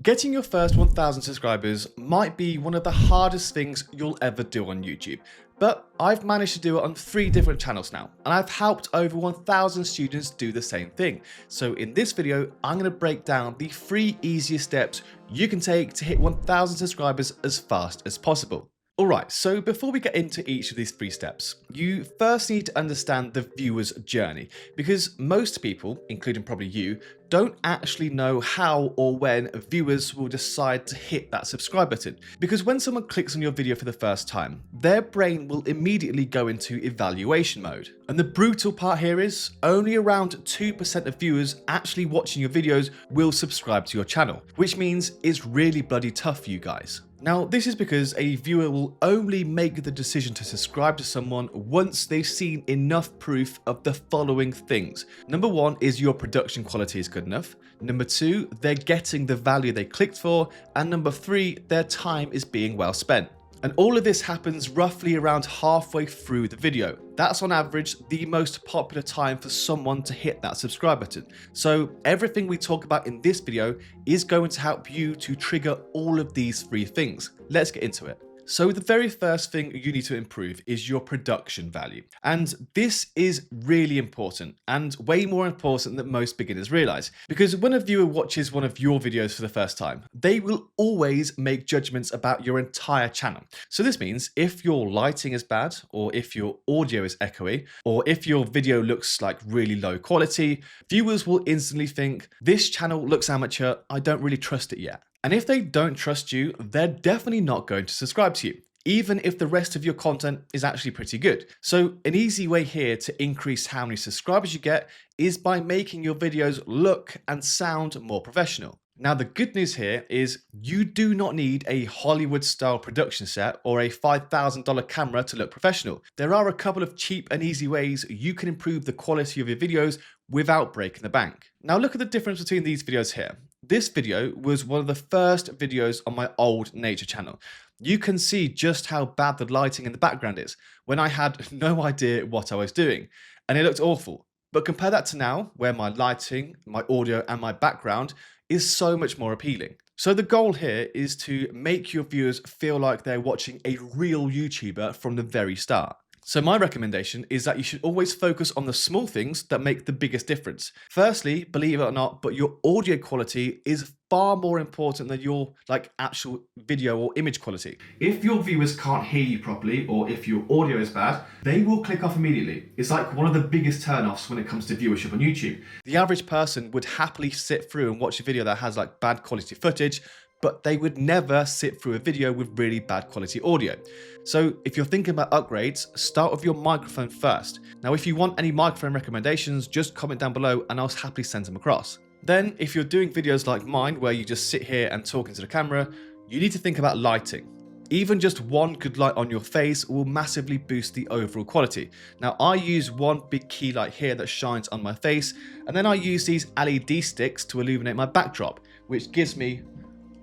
Getting your first 1,000 subscribers might be one of the hardest things you'll ever do on YouTube, but I've managed to do it on 3 different channels now, and I've helped over 1,000 students do the same thing. So in this video, I'm going to break down the 3 easiest steps you can take to hit 1,000 subscribers as fast as possible. Alright, so before we get into each of these 3 steps, you first need to understand the viewer's journey, because most people, including probably you, don't actually know how or when viewers will decide to hit that subscribe button. Because when someone clicks on your video for the first time, their brain will immediately go into evaluation mode. And the brutal part here is, only around 2% of viewers actually watching your videos will subscribe to your channel, which means it's really bloody tough for you guys. Now, this is because a viewer will only make the decision to subscribe to someone once they've seen enough proof of the following things. Number 1 is your production quality is good enough. Number 2, they're getting the value they clicked for. And number 3, their time is being well spent. And all of this happens roughly around halfway through the video. That's on average the most popular time for someone to hit that subscribe button. So everything we talk about in this video is going to help you to trigger all of these 3 things. Let's get into it. So the very first thing you need to improve is your production value. And this is really important and way more important than most beginners realize. Because when a viewer watches one of your videos for the first time, they will always make judgments about your entire channel. So this means if your lighting is bad, or if your audio is echoey, or if your video looks like really low quality, viewers will instantly think, this channel looks amateur, I don't really trust it yet. And if they don't trust you, they're definitely not going to subscribe to you, even if the rest of your content is actually pretty good. So an easy way here to increase how many subscribers you get is by making your videos look and sound more professional. Now, the good news here is you do not need a Hollywood-style production set or a $5,000 camera to look professional. There are a couple of cheap and easy ways you can improve the quality of your videos without breaking the bank. Now, look at the difference between these videos here. This video was one of the first videos on my old nature channel. You can see just how bad the lighting in the background is when I had no idea what I was doing, and it looked awful. But compare that to now, where my lighting, my audio, and my background is so much more appealing. So the goal here is to make your viewers feel like they're watching a real YouTuber from the very start. So my recommendation is that you should always focus on the small things that make the biggest difference. Firstly, believe it or not, but your audio quality is far more important than your actual video or image quality. If your viewers can't hear you properly, or if your audio is bad, they will click off immediately. It's like one of the biggest turnoffs when it comes to viewership on YouTube. The average person would happily sit through and watch a video that has bad quality footage, but they would never sit through a video with really bad quality audio. So if you're thinking about upgrades, start with your microphone first. Now, if you want any microphone recommendations, just comment down below and I'll happily send them across. Then, if you're doing videos like mine, where you just sit here and talk into the camera, you need to think about lighting. Even just one good light on your face will massively boost the overall quality. Now, I use one big key light here that shines on my face, and then I use these LED sticks to illuminate my backdrop, which gives me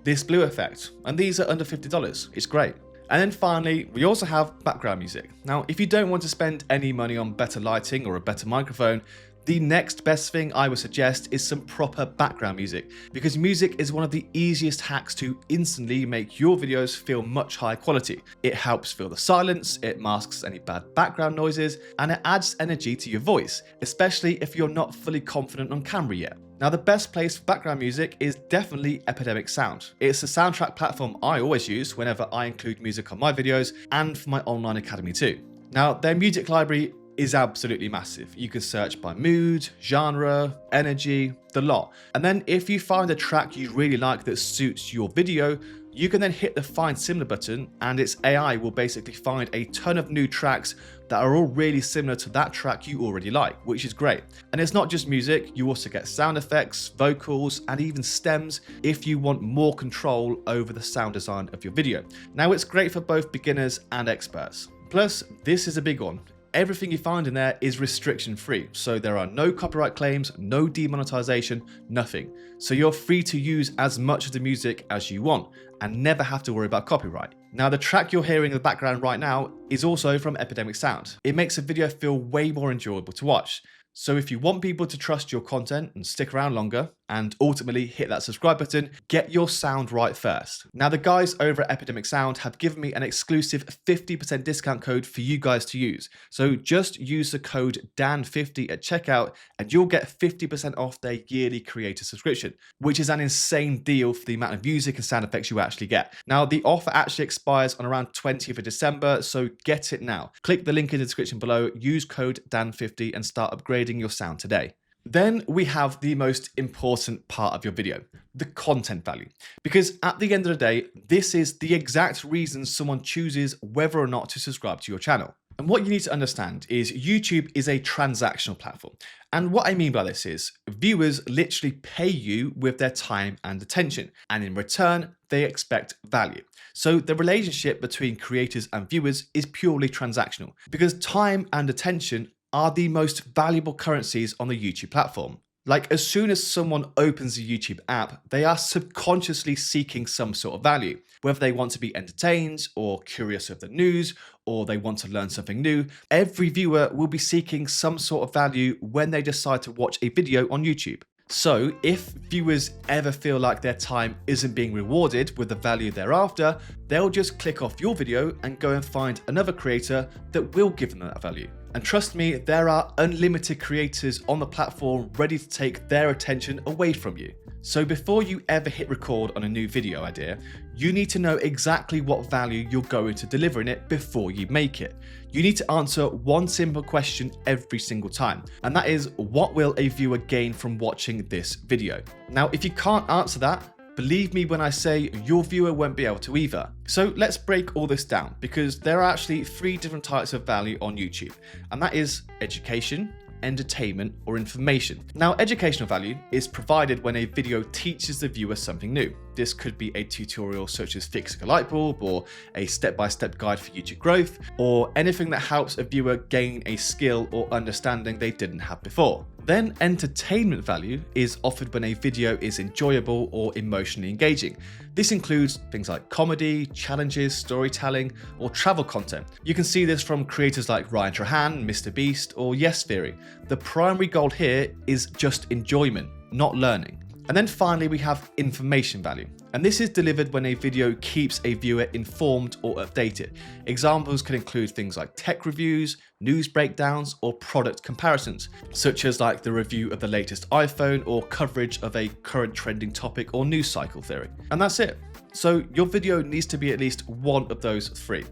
this blue effect, and these are under $50. It's great. And then finally, we also have background music. Now, if you don't want to spend any money on better lighting or a better microphone, the next best thing I would suggest is some proper background music, because music is one of the easiest hacks to instantly make your videos feel much higher quality. It helps fill the silence, it masks any bad background noises, and it adds energy to your voice, especially if you're not fully confident on camera yet. Now, the best place for background music is definitely Epidemic Sound. It's the soundtrack platform I always use whenever I include music on my videos, and for my online academy too. Now, their music library is absolutely massive. You can search by mood, genre, energy, the lot. And then if you find a track you really like that suits your video, you can then hit the Find Similar button, and its AI will basically find a ton of new tracks that are all really similar to that track you already like, which is great. And it's not just music, you also get sound effects, vocals, and even stems if you want more control over the sound design of your video. Now, it's great for both beginners and experts. Plus, this is a big one. Everything you find in there is restriction free, so there are no copyright claims, no demonetization, nothing. So you're free to use as much of the music as you want and never have to worry about copyright. Now, the track you're hearing in the background right now is also from Epidemic Sound. It makes a video feel way more enjoyable to watch. So if you want people to trust your content and stick around longer, and ultimately hit that subscribe button, get your sound right first. Now, the guys over at Epidemic Sound have given me an exclusive 50% discount code for you guys to use. So just use the code DAN50 at checkout and you'll get 50% off their yearly creator subscription, which is an insane deal for the amount of music and sound effects you actually get. Now, the offer actually expires on around 20th of December, so get it now. Click the link in the description below, use code DAN50 and start upgrading your sound today. Then we have the most important part of your video, the content value. Because at the end of the day, this is the exact reason someone chooses whether or not to subscribe to your channel. And what you need to understand is YouTube is a transactional platform. And what I mean by this is viewers literally pay you with their time and attention. And in return, they expect value. So the relationship between creators and viewers is purely transactional because time and attention are the most valuable currencies on the YouTube platform. Like as soon as someone opens a YouTube app, they are subconsciously seeking some sort of value, whether they want to be entertained or curious of the news, or they want to learn something new. Every viewer will be seeking some sort of value when they decide to watch a video on YouTube. So if viewers ever feel like their time isn't being rewarded with the value they're after, they'll just click off your video and go and find another creator that will give them that value. And trust me, there are unlimited creators on the platform ready to take their attention away from you. So before you ever hit record on a new video idea, you need to know exactly what value you're going to deliver in it before you make it. You need to answer one simple question every single time, and that is, what will a viewer gain from watching this video? Now, if you can't answer that, believe me when I say your viewer won't be able to either. So let's break all this down because there are actually 3 different types of value on YouTube, and that is education, entertainment, or information. Now, educational value is provided when a video teaches the viewer something new. This could be a tutorial such as fixing a light bulb, or a step-by-step guide for YouTube growth, or anything that helps a viewer gain a skill or understanding they didn't have before. Then entertainment value is offered when a video is enjoyable or emotionally engaging. This includes things like comedy, challenges, storytelling, or travel content. You can see this from creators like Ryan Trahan, Mr. Beast, or Yes Theory. The primary goal here is just enjoyment, not learning. And then finally, we have information value. And this is delivered when a video keeps a viewer informed or updated. Examples can include things like tech reviews, news breakdowns, or product comparisons, such as like the review of the latest iPhone or coverage of a current trending topic or news cycle theory. And that's it. So your video needs to be at least one of those 3.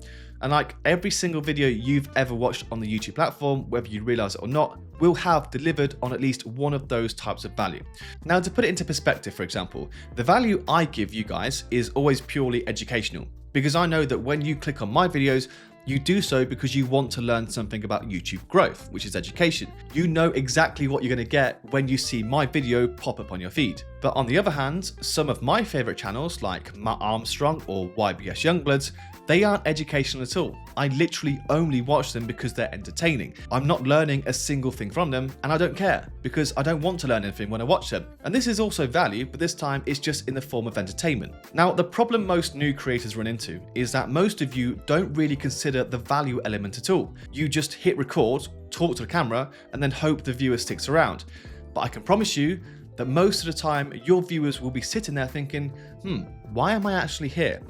And like every single video you've ever watched on the YouTube platform, whether you realize it or not, will have delivered on at least one of those types of value. Now, to put it into perspective, for example, the value I give you guys is always purely educational, because I know that when you click on my videos, you do so because you want to learn something about YouTube growth, which is education. You know exactly what you're going to get when you see my video pop up on your feed. But on the other hand, some of my favorite channels like Matt Armstrong or YBS Youngbloods, they aren't educational at all. I literally only watch them because they're entertaining. I'm not learning a single thing from them, and I don't care because I don't want to learn anything when I watch them. And this is also value, but this time it's just in the form of entertainment. Now, the problem most new creators run into is that most of you don't really consider the value element at all. You just hit record, talk to the camera, and then hope the viewer sticks around. But I can promise you that most of the time your viewers will be sitting there thinking, why am I actually here?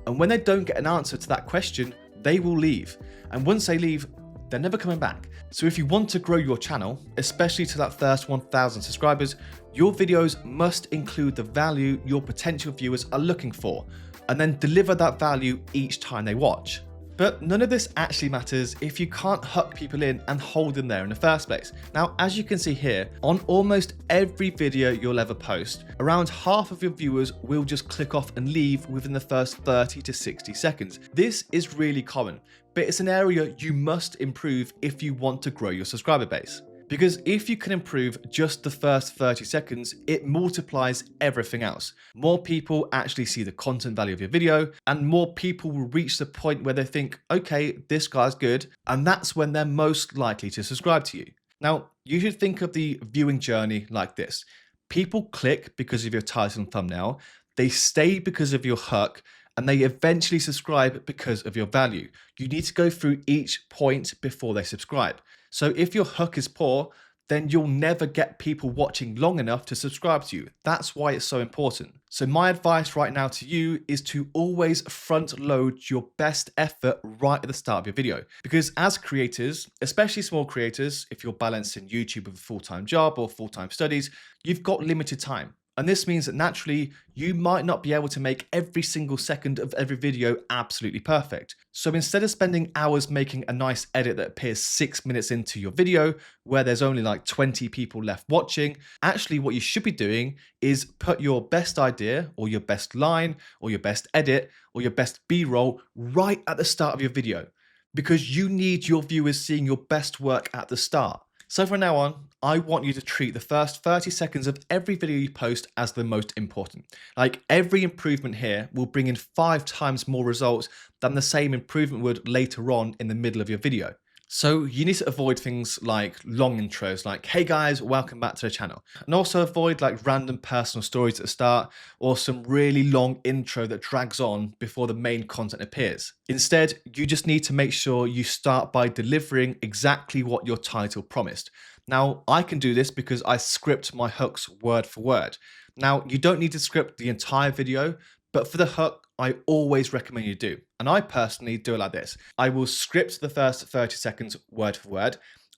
And when they don't get an answer to that question, they will leave. And once they leave, they're never coming back. So if you want to grow your channel, especially to that first 1,000 subscribers, your videos must include the value your potential viewers are looking for, and then deliver that value each time they watch. But none of this actually matters if you can't hook people in and hold them there in the first place. Now, as you can see here, on almost every video you'll ever post, around half of your viewers will just click off and leave within the first 30 to 60 seconds. This is really common, but it's an area you must improve if you want to grow your subscriber base. Because if you can improve just the first 30 seconds, it multiplies everything else. More people actually see the content value of your video, and more people will reach the point where they think, okay, this guy's good, and that's when they're most likely to subscribe to you. Now, you should think of the viewing journey like this. People click because of your title and thumbnail, they stay because of your hook, and they eventually subscribe because of your value. You need to go through each point before they subscribe. So if your hook is poor, then you'll never get people watching long enough to subscribe to you. That's why it's so important. So my advice right now to you is to always front load your best effort right at the start of your video. Because as creators, especially small creators, if you're balancing YouTube with a full-time job or full-time studies, you've got limited time. And this means that naturally, you might not be able to make every single second of every video absolutely perfect. So instead of spending hours making a nice edit that appears 6 minutes into your video, where there's only like 20 people left watching, actually what you should be doing is put your best idea or your best line or your best edit or your best B-roll right at the start of your video, because you need your viewers seeing your best work at the start. So from now on, I want you to treat the first 30 seconds of every video you post as the most important. Like every improvement here will bring in 5 times more results than the same improvement would later on in the middle of your video. So you need to avoid things like long intros like, hey guys, welcome back to the channel. And also avoid like random personal stories at the start or some really long intro that drags on before the main content appears. Instead, you just need to make sure you start by delivering exactly what your title promised. Now, I can do this because I script my hooks word for word. Now, you don't need to script the entire video, but for the hook, I always recommend you do. And I personally do it like this. I will script the first 30 seconds word for word.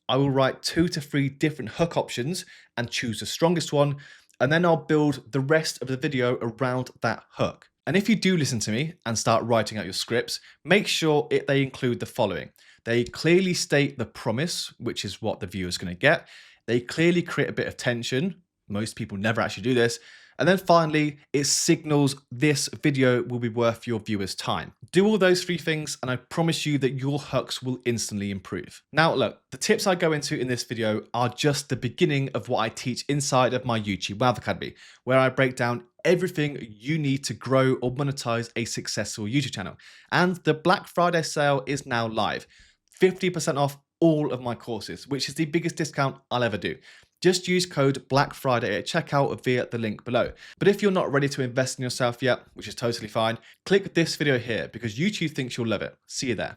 I will write 2 to 3 different hook options and choose the strongest one. And then I'll build the rest of the video around that hook. And if you do listen to me and start writing out your scripts, make sure they include the following. They clearly state the promise, which is what the viewer is going to get. They clearly create a bit of tension. Most people never actually do this. And then finally, it signals this video will be worth your viewers' time. Do all those 3 things and I promise you that your hooks will instantly improve. Now look, the tips I go into in this video are just the beginning of what I teach inside of my YouTube Wealth Academy, where I break down everything you need to grow or monetize a successful YouTube channel. And the Black Friday sale is now live. 50% off all of my courses, which is the biggest discount I'll ever do. Just use code Black Friday at checkout via the link below. But if you're not ready to invest in yourself yet, which is totally fine, click this video here because YouTube thinks you'll love it. See you there.